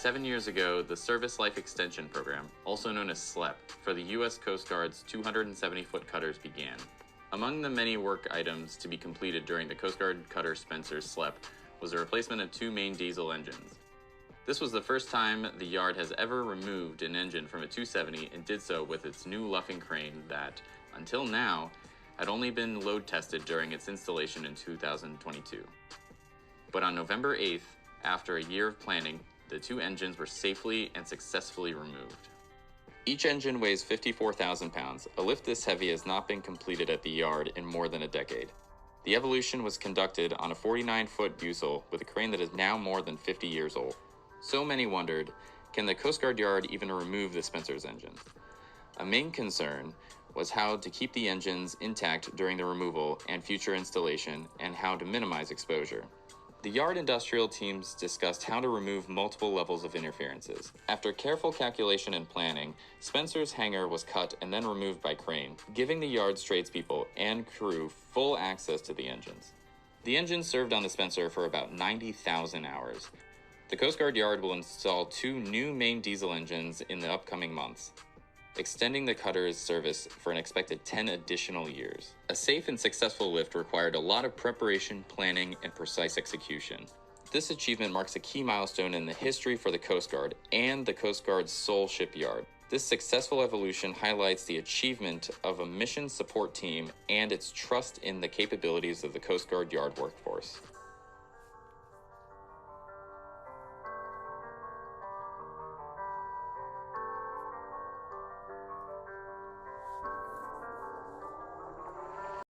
7 years ago, the Service Life Extension Program, also known as SLEP, for the U.S. Coast Guard's 270-foot cutters began. Among the many work items to be completed during the Coast Guard Cutter Spencer's SLEP was the replacement of 2 main diesel engines. This was the first time the yard has ever removed an engine from a 270 and did so with its new Luffing Crane that, until now, had only been load tested during its installation in 2022. But on November 8th, after a year of planning, the 2 engines were safely and successfully removed. Each engine weighs 54,000 pounds. A lift this heavy has not been completed at the yard in more than a decade. The evolution was conducted on a 49-foot Busel with a crane that is now more than 50 years old. So many wondered, can the Coast Guard Yard even remove the Spencer's engine? A main concern was how to keep the engines intact during the removal and future installation, and how to minimize exposure. The yard industrial teams discussed how to remove multiple levels of interferences. After careful calculation and planning, Spencer's hangar was cut and then removed by crane, giving the yard's tradespeople and crew full access to the engines. The engines served on the Spencer for about 90,000 hours. The Coast Guard Yard will install 2 new main diesel engines in the upcoming months, extending the cutter's service for an expected 10 additional years. A safe and successful lift required a lot of preparation, planning, and precise execution. This achievement marks a key milestone in the history for the Coast Guard and the Coast Guard's sole shipyard. This successful evolution highlights the achievement of a mission support team and its trust in the capabilities of the Coast Guard Yard workforce.